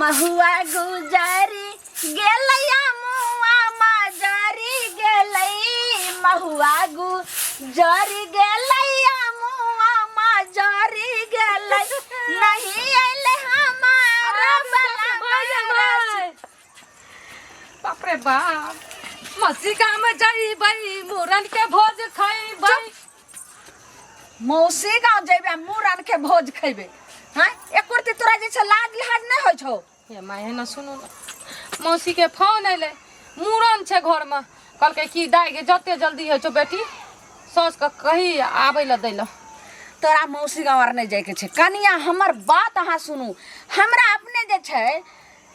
महुआ गुजरी गेलैया मुआ मजरी गेलै महुआ गुजरी गेलैया मुआ मजरी गेलै नहीं अइले हमारा बाप रे बाप मौसी गाँव में जइबै मूरन के भोज खइबै। मौसी गाँव जेबे मूरन के भोज खइबे हाँ एक कुर्ती तोरा जे छ लाज लिहाज नहीं होइ छौ। ये माय न सुनो न मौसी के फोन अइले मूरन छे घर में कहलकै कि दाई गे जते जल्दी हो छो बेटी सौस के कही आबै ल दै ल। तोरा मौसी गाँव आर नहीं जाए के छे कनिया हमर बात अहाँ सुनू हमरा अपने जे छे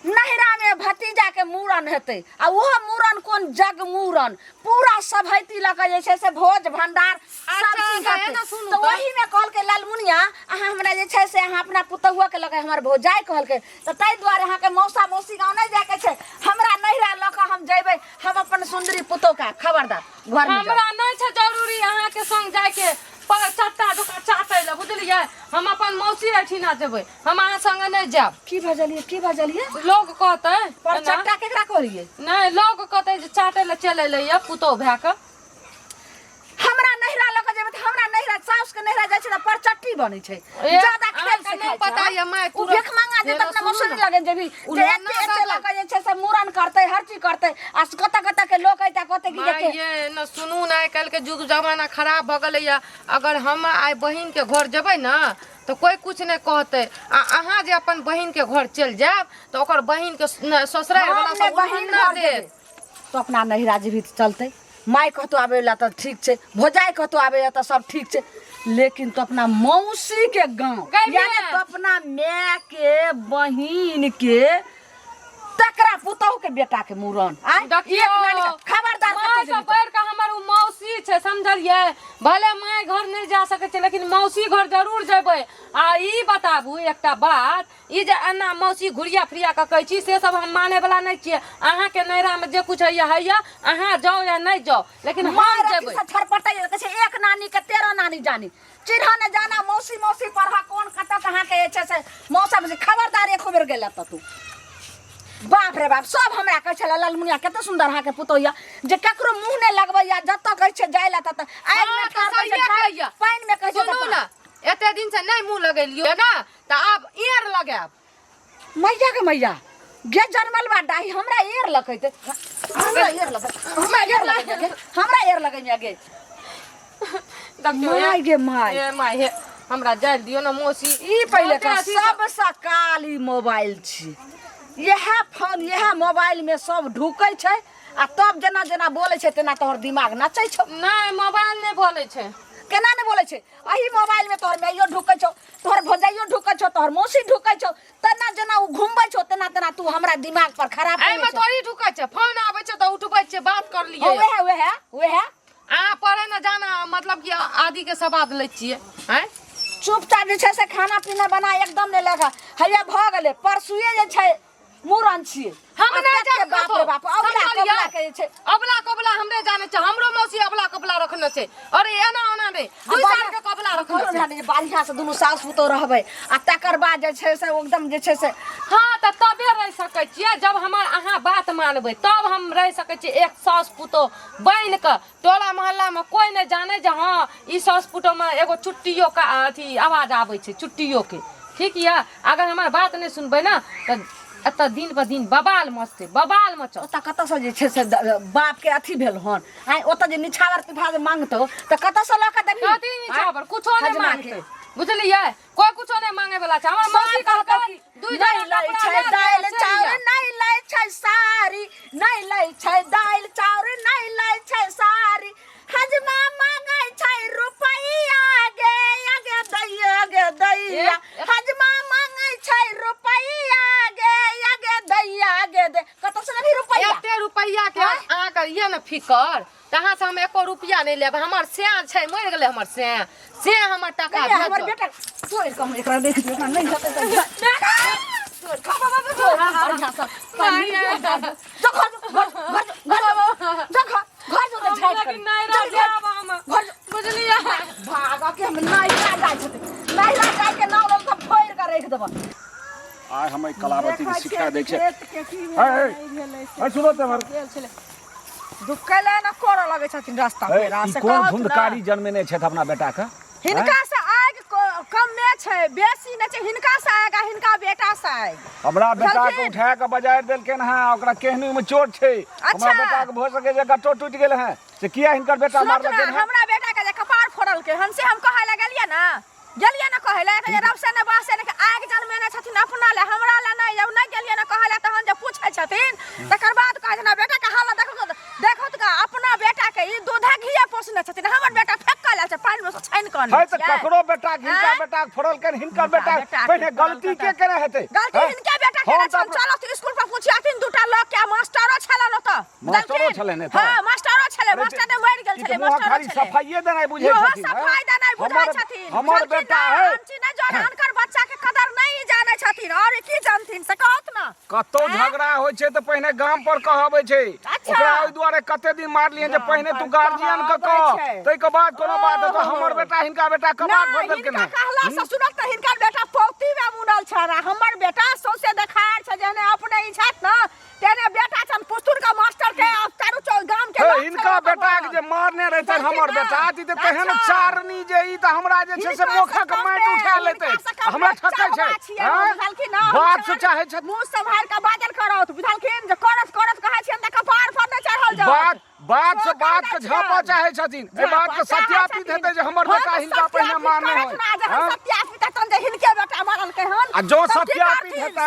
नहिरा में भतीजा के मूरन हेते आ वो मूरन कोन जग मूरन पूरा सभैती लगे जे छे से भोज भंडार सब चीज हेते तो वही में कहल के लालमुनिया अहाँ हमरा जे छे से अहाँ अपना पुतहुआ के लगे हमर भोजाई कहल के त तै द्वारे अहाँ के मौसा मौसी गाँव नहीं जाए के छे हमरा नहिरा ल के हम जेबै हम अपन सुंदरी पुतौ का खबरदार घर में हमरा नहीं छे जरूरी अहाँ के संग जाए के पर चट्टा दुका चाटै ल बुझलियै हम अपन मौसी एठिना जेबै हम अहाँ संग नहीं जाब। की भजलिए लोग कहते पर चट्टा केकरा कहलिए नहीं लोग कहते जे चाटै ल चलै ल या पुतो भै के हमरा नहिरा लग जेबै त हमरा नहिरा साउस के नहिरा जाय छै त परचट्टी बनै छै ज्यादा खेल से नहीं पता ये मैं तू देख मांगा जे तक न मौसम लगे जेबी जे एते लगे जे छै से मूरन करतै हर चीज करतै आ कत के लोग आइता कहते कि देखे ये न सुनू न आइ काल्हि के युग जमाना खराब भ गेलै या अगर हम आइ बहिन के घर जेबै न तो कोई कुछ नहीं कहते आ अहाँ जे अपन बहिन के घर चल जाब तो ओकर बहिन के ससुराल वाला सब बहिन न दे तो अपना नहिरा जेबी त चलतै माई कहतो आबेला त ठीक छै भोजाई कहतो आबेला त सब ठीक छै लेकिन तो अपना मौसी के गांव यानी तो अपना माय के बहिन के तकरा पुतहु के बेटा के मूरन खबरदार पैर का हमर मौसी छै समझलिए भले माय घर नहीं जा सके छै लेकिन मौसी घर जरूर जेबै। आ ई बताबू एकटा बात ई जे अन्ना मौसी घुरिया फिरिया के कहै छी से सब हम माने वाला नहीं छियै अहाँ के नैरा में जे कुछ हैया अहाँ जाओ या नहीं जाओ लेकिन हम जेबै छरपटाई कहै छै एक नानी के 13 नानी जानी चिढ़ा ने जाना मौसी मौसी पढ़ा कौन कत कहाँ के छै से मौसा से खबरदार एको बेर गेला त तू बाप रे बाप सब हमरा कह छला लालमुनिया कते सुंदर अहाँ के पुतोया जे ककरो मुंह ने लगबै या जत कहै छै जायला त आइ में ठाड़ छै पानी में कहै छै सुनू ना एते दिन से नहीं मुंह लगेलियो ना त आब एर लगाब मैया के मैया गे जन्मल बा डाही हमरा एर लगैते हमरा एर लगैया गे माय गे माय ए माय हे हमरा जाय दियो ना मौसी ई पहले का सबसे काली मोबाइल छी यह फोन यह मोबाइल में सब ढुकै छै आ तब जना जना बोले छै तना तोहर दिमाग नचै छौ नहीं मोबाइल नहीं बोले छै केना नहीं बोले छै अही मोबाइल में तोहर मैयो ढुकै छौ तोहर भौजाइयो ढुकै छौ तोहर मौसी ढुकै छौ तना जना उ घुमबै छौ तना तना तू हमरा दिमाग पर खराब ए में तोरी ढुकै छै फोन आबै छै त उठबै छै बात कर लिए वह आ पढ़े न जाना मतलब कि आदि के सवाद ले छिए हैं चुपचाप जे छै से खाना पीना बना एकदम नहीं लगा हैया भ गेले परसुए जे छै मूरन छिए हम नहीं जाने बाप रे बाप अबला कबला के छै अबला कबला हमरे जाने छै हमरो मौसी अबला कबला रखने छै अरे एना ओना नहीं 2 साल के कबला रखने छै बालिहा से दुनु सास पुतो रहबै आ तकर बाद जे छै से एकदम जे छै से हां त तबे रह सकै छियै जब हमर अहाँ बात मानबै तब हम रह सकै छियै एक सास पुतो बन के टोला मोहल्ला में कोई नहीं जाने जे हां ई सास पुतो में एगो चुट्टियो का अथी आवाज आबै छै चुट्टियो के ठीक या अगर हमर बात नहीं सुनबै ना त अत दिन ब दिन बबाल मचते बबाल मच ओत कत से जे छै से बाप के अथी भेल हन आइ ओत जे निछावर पिफाज मांगतो त कत से ल के देबी कथी निछावर कुछो नहीं मांगते बुझलिए कोई कुछो नहीं मांगे वाला छै हमर मौसी कहता कि 2 नहीं लै छै दाल चाउर नहीं लै छै सारी नहीं लै छै दाल चाउर नहीं लै छै सारी हजमा मांगै छै रुपैया गे दैया हजमा मांगै छै रुपैया गे दैया दे कत से नहीं रुपैया एते रुपैया के आ कर ये न फिकर तहां से हम एको रुपया नहीं लेब हमर से छै मर गेले हमर से हमर टका भेज हमर बेटा तोर कम एकरा देख बेटा नहीं होते तोर खा बढ़िया सब घर जो झाड़ कर नहीं रह जाब हम बुझलिए भागा के हम नहीं जाय छते नहीं जाय के नाव लोग फोड़ कर रख देबा आइ हम कलावती के सिखा दै छै है सुनो त हमर दुखले न कोर लगे छथिन रास्ता पे ई कोन धुंधकारी जन्मेने छै अपना बेटा के हिनका से आग कम में छै बेसी न छै हिनका से आग हिनका बेटा से आग हमरा बेटा के उठा के बाजार देलकेन है ओकरा केहनी में चोट छै हमरा बेटा के भ सके जे गट्टो टूट गेल है से किया हिनकर बेटा मारलकै है हमरा बेटा के जे कपार फोड़ल के हमसे हम कहै ला गेलिए न कहै ला जे रब से न बासे न आग जन्मेने छथिन अपना ले हमरा ले नहीं जब नहीं गेलिए न कहै ला तहन जे पूछै छथिन तकर बाद कहै छै ना बेटा के हालत देखो त अपना बेटा के ई दूधा घिया पोसने छथिन हमर बेटा फेक्का ला छै पानी में से छाइन कन है त ककरो बेटा हिनका बेटा फोड़ल के हिनकर बेटा पहिने गलती के करे हेतै गलती हिनके बेटा के छन चलो त स्कूल पर पूछियाथिन दुटा लोग के मास्टरो छलन त मास्टरो छले ने हां मास्टरो छले मास्टर ने मर गेल छले मास्टर खाली सफाईए देनाइ बुझै छथिन सफाई देनाइ बुझै छथिन हमर बेटा है हमची न जान अनकर बच्चा के कदर नहीं जाने छथिन और की जानथिन से कहत न कतौ झगड़ा होय छै त पहिने गाम पर कहबै छै ओकरा ओइ दुआरे कते दिन मारलिए जे पहिने तू गार्जियन के कह तै के बाद कोनो बात तो हमर बेटा हिनका बेटा कबाड़ बदल के ना कहला से सुनत त हिनका बेटा पौती में मुनल छ हमर बेटा सौसे देखार छ जने अपने ई छत न तेने बेटा छन पुस्तुर का मास्टर के तारू चौ गाम के हिनका बेटा के जे मारने रहतै हमर बेटा ती त तेहन चारनी जे ई त हमरा जे छै से मोखा के माटि उठा लेतै हमरा ठकै छै बात से चाहे छ मुंह संभाल के बाजल करत बुझलखिन जे करत कहै छियन त कपार पर न चढ़ल जाओ बात से बात के झापा चाहे छथिन ए बात के सत्यापित हेतै जे हमर बेटा हिनका पहिने मारने है सत्यापित हेतै जे हिनके बेटा मारल के हन आ जो सत्यापित हेतै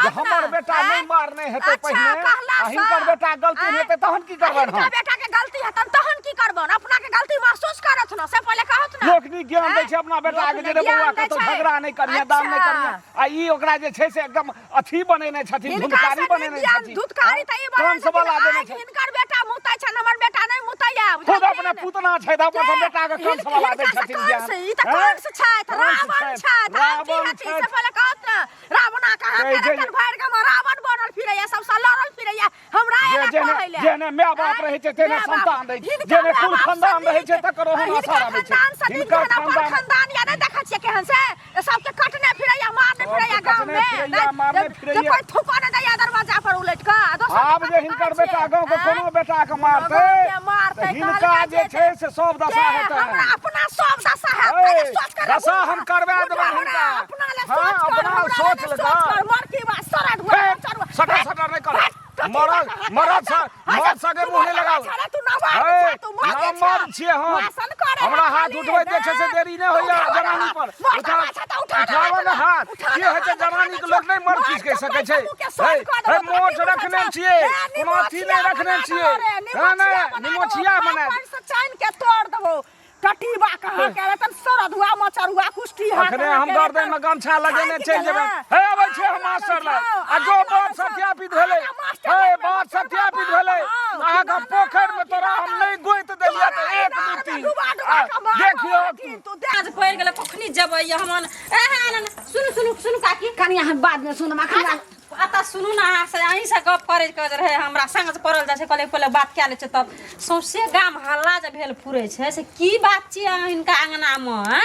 जे हमर बेटा नहीं मारने हेतै पहिने आ हिनकर बेटा गलती हेतै तहन की करबन हम बेटा के गलती हेतन तहन की करबन अपना के गलती महसूस करत न से पहले कहत न लोकनी ज्ञान दै छै अपना बेटा के जे बउआ कतौ झगड़ा नहीं करिया दाम नहीं करिया आ ई ओकरा जे छै से एकदम अथी बनेने छथिन धुंधकारी बनेने छथिन धुंधकारी त ई बनेने सबला देने छै हिनकर बेटा मुतै छ हमर बेटा नहीं मुतैया खुद अपने पुतना छै त अपन बेटा के कोन सबला दै छथिन ज्ञान ई त कोन से छै रावण छै रावण छै से पहले कहत न रावणा कहा के भर के रावण बनल फिरैया सब सा लड़ल फिरैया हमरा एना कहैले जेने माय बाप रहै छै तेने संतान रहै छै जेने कुल खानदान रहै छै तकरो हम आसार आबै छै हिनकर खानदान या नहीं देखै छियै केहन से सब के कटने फिरैया मारने फिरैया गांव में मारने फिरैया कोई थुका न दैया दरवाजा पर उलट के आब जे हिनकर बेटा गांव के कोनो बेटा के मारतै हिनका जे छै से सब दशा हेतै हमरा अपना सब दशा है दशा हम करबा देबै हिनका अपना सोच लगा मर की बात सरड हुआ सटर नहीं कर मरद सगे मुंह नहीं लगाओ ना मर छिए हम हमरा हाथ उठबै जे छै से देरी नहीं होइया जवानी पर उठाव न हाथ की होइ छै जवानी के लोग नहीं मर किस के सकै छै हे मोच रखने छिए कोनो अथी नहीं रखने छिए ना निमोचिया मने चैन के तोड़ देबो टटीबा कहां के रतन सरद हुआ मचर हुआ कुष्टी हां अखने हम गर्दन में गमछा लगेने छै जेबै हे आबै छै हम मास्टर लग आ जो बात सत्यापित भेलै हे बात सत्यापित भेलै अहाँ का पोखर में तोरा हम नहीं गोइत देलिया त 1 2 3 देखियो तू आज पड़ गेल कखनी जेबै हमन एहन सुनु काकी कनी हम बाद में सुनम अखन आता सुनू ना से अहीं से गप करे के रहे हमरा संग से पड़ल जाय छै कहले पहले बात क्या ले छै तब सौसे गाम हल्ला जे भेल फुरै छै से की बात छी हिनका अंगना में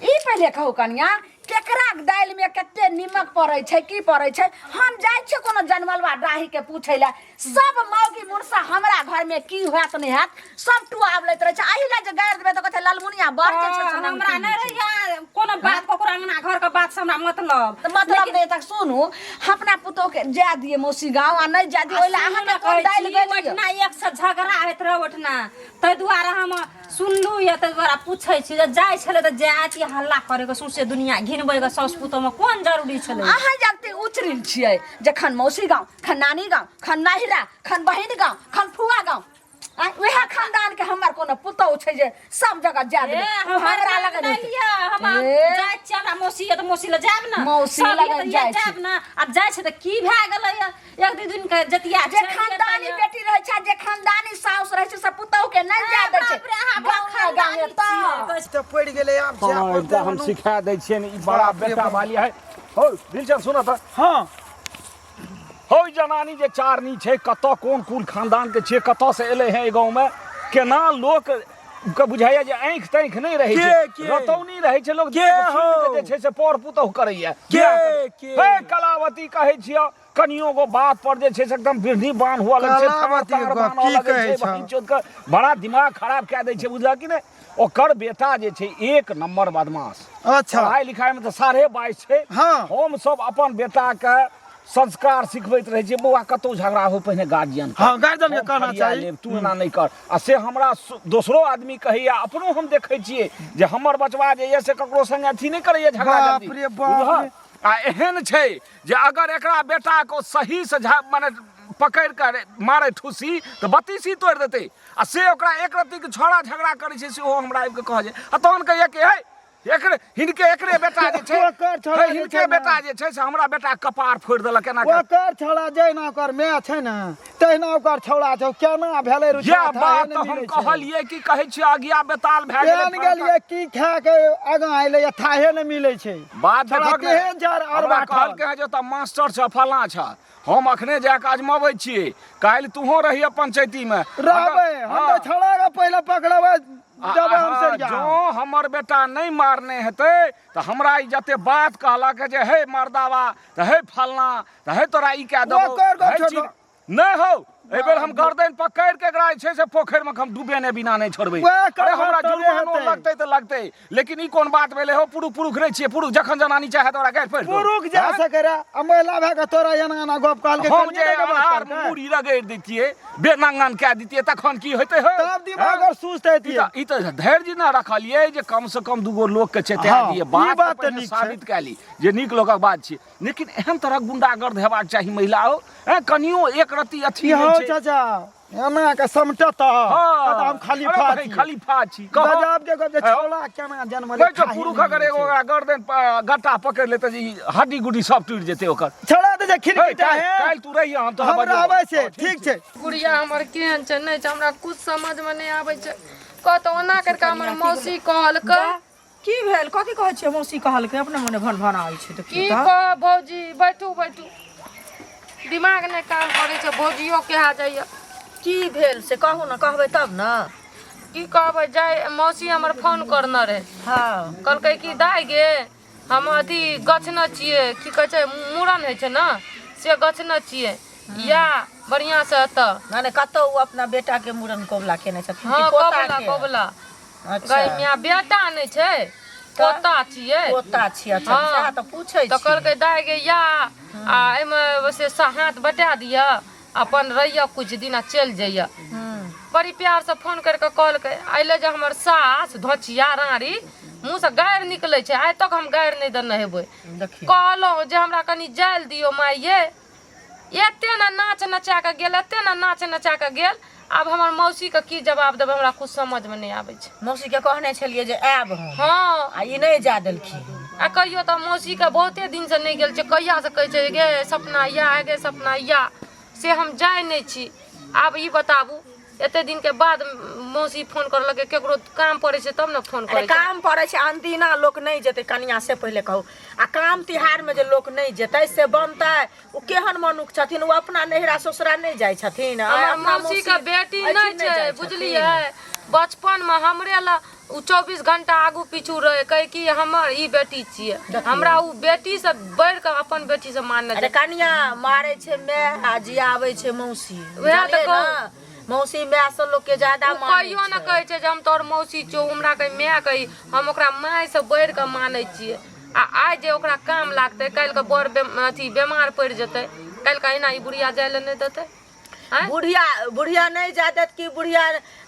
ई पहले कहू कनिया केकरा दाल में कते नीमक पड़ै छै की पड़ै छै हम जाय छै कोनो जनमलवा डाही के पूछै ला सब मौगी मुरसा हमरा घर में की होत नहीं हात सब टू आब लैत रहे छै आही ला जे गायर देबे त कहै ललमुनिया बढ़ छै हमरा नहीं रहिया कोनो बात ककरो अंगना घर के बात से हमरा मतलब नहीं तक सुनू अपना पुतो के जा दिए मौसी गांव आ नहीं जा दिए ओला अहाँ के कोन दाल गेल ओठना एक से झगड़ा होत रहे ओठना तै दुआरे हम सुनलू या तै दुआरे पूछै छी जे जाय छले त जाति हल्ला करे के सौसे दुनिया घिनबै के साउस पुतो में कोन जरूरी छले अहाँ जगते उचरिल छियै जखन मौसी गांव खन नानी गांव खन नहिरा खन बहिन गांव खन फुआ गांव वह खानदान के हमर कोनो पुतो छै जे सब जगह जा दे हमरा लगे लिया हम जाय छी हमरा मौसी त मौसी ल जाब न मौसी लगे जाब न अब जाय छै त की भ गेलै एक दू दिन के जतिया जे खानदानी बेटी रहै छै जे खानदानी साउस रहै छै सब पुतो के नहीं जा दै छै गांव त पड़ गेलै आब जा हम सिखा दै छियै ई बड़ा बेटा वाली है हो दिलचस्प सुन त हां हो जनानी जे चारनी छै कत कोन खानदान के छै कत से एले है गांव में केना लोक के बुझाइए जे आँखि ताँखि नहि रहै छै रतौनी रहै छै लोग जे छै से पर पुतौह करैया हे कलावती कहै छियै कनियो गो बात पर जे छै से एकदम बिरधी बान हुआ लगै छै बड़ा दिमाग खराब कए दै छै बुझल कि नहि ओकर बेटा जे छै 1 नंबर बदमाश अच्छा पढ़ाई लिखाई में तो 22.5 छै हम सब अपन बेटा के संस्कार सिखबैत रहे छियै बौआ कतौ झगड़ा हो पहिने गार्जियन गार्जियन के कहना चाही तू एना नहीं कर आ से हमरा दोसरो आदमी कहैया अपनो हम देखै छियै जे हमर बचवा जे ये से ककरो संगे अथी नहीं करैया झगड़ा जल्दी आ एहन छै जे अगर एकरा बेटा को सही से माने पकड़ कर मारे ठुसी तो बत्तीसी तोड़ देते आ से ओकरा एक रत्ती के छोड़ा झगड़ा करे छै से हमरा आबि के कह जे आ तहन कहिए कि हे एकरे बेटा जे छै हिनके बेटा जे छै से हमरा बेटा कपार फोड़ देलक केना ओकर छौड़ा जैना ओकर माय छै ने तहिना ओकर छौड़ा छौ केना भेलै रे ये बात तो हम कहलिए कि कहै छी अगिया बेताल भए गेलिए की खा के आगा आइले थाहे ने मिलै छै बात देखो केहन जार अरबा कहल के जे त मास्टर छ फला छ हम अखने जाके आजमाबै छियै काल्हि तूहो रहिए पंचायती में रहबै हम तो छौड़ा के पहिले पकड़बै जो हमर बेटा नहीं मारने हेते तो हमरा ई जते बात कहलक जे हे मर्दावा तो हे फलना तो हे तोरा ई कह देबो नहीं हो ए बेर हम गर्दन पकड़ के एकरा छै से पोखर में हम डूबे ने बिना नहीं छोड़बै अरे हमरा जुर्मानो लगतै त लगतै लेकिन ई कोन बात भेलै हो पुरुख रे छियै पुरुख जखन जनानी चाहे तोरा गाड़ पड़ पुरुख जा सके रे महिला भए के तोरा एना ना गप कहल के हम जे आर मुड़ी रगड़ दैतियै बेनंगन कह दैतियै तखन की होतै हो तब दिमाग और सुस्त हेतियै ई त धैर्य ना रखलियै जे कम से कम दूगो लोग के चेता दिए बात त साबित कैली जे नीक लोगक बात छियै लेकिन एहन तरह गुंडागर्द हेबाक चाही महिला हो कनियो एक रत्ती अथी चाचा एना के समटत हम खलीफा छी गजब के गजब छौला केना जन्म ले पुरुख अगर एगो गर्दन गट्टा पकड़ लेते जी हड्डी गुड्डी सब टूट जेते ओकर छौला त जे खिड़कीटा है काल तू रही हम तो आबै छै ठीक छै गुड़िया हमर केहन छै नहीं छै हमरा कुछ समझ में नहीं आबै छै कहतो ओना करके हमर मौसी कहल क की भेल कथि कहै छै मौसी कहल के अपने मने भन आइ छै त की कह भौजी बैठू दिमाग नहीं काम करे छै भौजियो के आ जाइए की भेल से कहू ना कहबै तब ना की कहबै जाय मौसी हमर फोन करना रहे कहलकै कि दाइ गे हम अथी गछना छियै की कहै छै मूड़न होइ छै ना से गछना छियै या बढ़िया से त माने कतौ अपना बेटा के मूड़न कोबला केने छथिन हां कोबला अच्छा गई मिया बेटा नहीं छै पोता छियै अच्छा सएह त पूछै छी त कहलकै दाइ गे या आ एमे वैसे हाथ बटा दिया अपन रहिया कुछ दिन चल जाइया बड़ी प्यार से फोन करके कहलकै आइले जे हमर सास धोचिया रारी मुँह से गारि निकलै छै आइ तक हम गारि नहीं देने हेबै कहलहुँ जे हमरा कनी जाइल दियो माइये एते ना नाच नचा के गेल एते ना नाच नचा के गेल अब हमर मौसी के की जवाब देबै हमरा कुछ समझ में नहीं आबै छै मौसी के कहने छलिए जे आब हां आ ई नहीं जा देलखिन आ कहियो त मौसी के बहुते दिन से नहीं गेल छै कहिया से कहै छै गे सपना या गे सपना या से हम जाय नहीं छी आब ई बताबू एते दिन के बाद मौसी फोन कर लगे केकरो काम पड़े छै तब न फोन करे छै काम पड़े छै अनदिना लोग नहीं जेते कनिया से पहले कहू आ काम तिहार में जे लोग नहीं जेते से बनतै उ केहन मनुख छथिन उ अपना नहिरा ससुरा नहीं जाय छथिन हमर मौसी के बेटी नहीं छै बुझलियै बचपन में हमरे ला उ 24 घंटा आगू पीछू रहे कहे कि हमर ई बेटी छियै हमरा उ बेटी से बढ़ के अपन बेटी से मानने छै कनिया मारे छै मैं आ जियाबै छै मौसी वएह त कहू मौसी माय से लोग के ज्यादा माने कहियो न कहै छै जे हम तोर मौसी छौ हमरा कहि माय कहि हम ओकरा माय से बढ़ के मानै छियै आ आइ जे ओकरा काम लागतै काल्हि के बड़ अथी बीमार पड़ि जेतै काल्हि के एना ई बुढ़िया जाय ले नहीं देतै बुढ़िया नहीं जा देत कि बुढ़िया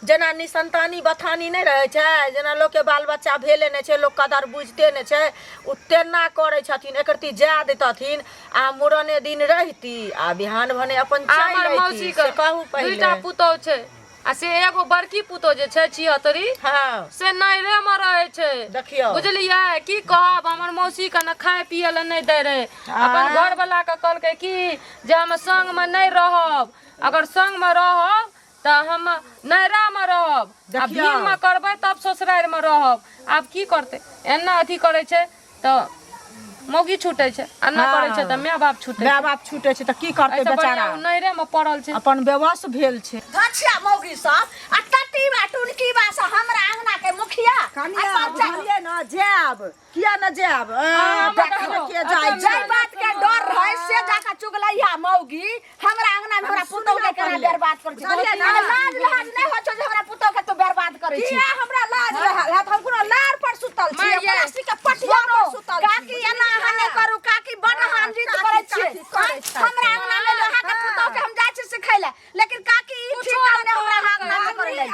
जना निसंतानी बथानी नहीं रहे छै जना लोग के बाल बच्चा भेले नहीं छै लोग कदर बुझते नहीं छै उ तेना करे छथिन एकरती जा देतथिन आ मुरने दिन रहती आ बिहान भने अपन चाय मौसी के कहू पहिले दुईटा पुतौ छै आ से एगो बड़की पुतो जे छै 76 हां से नैरे में रहे छै देखियो बुझलियै की कहब हमर मौसी के न खाए पिए ल नहीं दे रहे अपन घर वाला के कहलकै की जे हम संग में नहीं रहब अगर संग में रहब त हम नैरा में रहब आ भीन में करबै तब ससुराल में रहब आब की करते एना अथी करे छै त मौगी छूटे छै आ न करे छै त माय बाप छूटे माय बाप छूटे छै त की करते ऐसे बेचारा बढ़िया नैरे में पड़ल छै अपन बेवश भेल छै धछिया मौगी सब आ टट्टी बा टुनकी बा से हमरा अंगना के मुखिया कनिया न जाब किया न जाब के जाय बात के डर रहे से जाका चुगलैया मौगी हमरा अंगना में हमरा पुतौ के केना बर्बाद कर छी लाज लाज नहीं हो छ जे हमरा पुतौ के तू बर्बाद करे छी किया हमरा लाज रहत हम कोनो लार पर सुतल छी प्लास्टिक के पटिया पर सुतल काकी एना हने करू काकी बड़ हांजित करे छी हमरा अंगना में लोहा के पुतौ के हम जाय छी सिखैले लेकिन काकी ई ठीक हमने हमरा अंगना में करे लै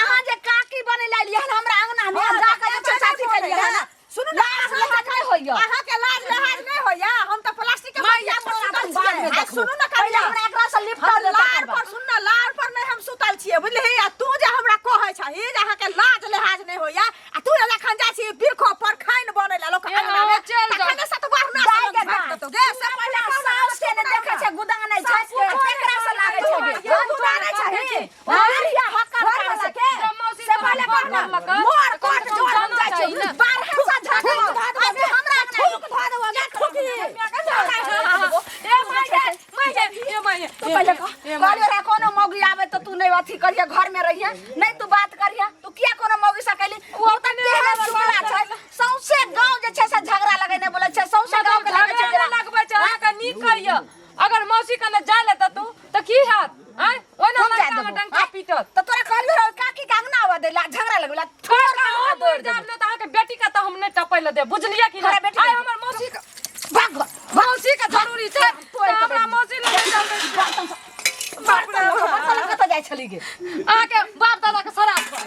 अहाँ जे काकी बने लालिए हमरा अंगना में जाके जे साथी करिए है ना सुनु लाज लाज नहीं होइयो अहाँ के लाज लहाज नहीं होइया हम त प्लास्टिक के पटिया पर सुतल बाद में छी देखो सुनु न पहले हमरा एकरा से लिपटा दे लार पर सुन न लार पर नहीं हम सुतल छिए बुझली आ तू जे हमरा कहै छही जे अहाँ के लाज लहाज नहीं होइया आ तू जखन जाय छी बिरखो पर खाइन बने ला लोक अंगना में तखन से त बाहर ना तो गे से पहले साउस के ने देखे छै गुदान नहीं छै एकरा से लागे छै गुदान नहीं छै मारिया हक्का कर के से पहले कहना मोर कोट जोड़ हम जाय छै बार हंसा झाके आज हमरा थूक ध देबो गे ठुकी ए माय तू पहले कहलियो रे कोनो मौगी आवे तो तू नहीं अथी करिया घर में रहिए नहीं तू बात करिया तू किया कोनो मौगी से कहली वो त देह चुगला छै सौसे गांव जे छै से झगड़ा लगेने बोले छै सौसे गांव के लगे छै लगबै छै अहाँ के नीक करियो अगर मौसी के न जाय ले त की हाथ हैं ओना लड़का में डंका पीटत तो तोरा कहलियो रे काकी के अंगना आवा देला झगड़ा लगेला छोड़ का दौड़ जाब ले त अहाँ के बेटी का त हम नहीं टपै ले दे बुझलिए कि तोरा बेटी आय हमर मौसी का भाग मौसी का जरूरी छै हमरा मौसी ले चल बाप रे कत जाय छली गे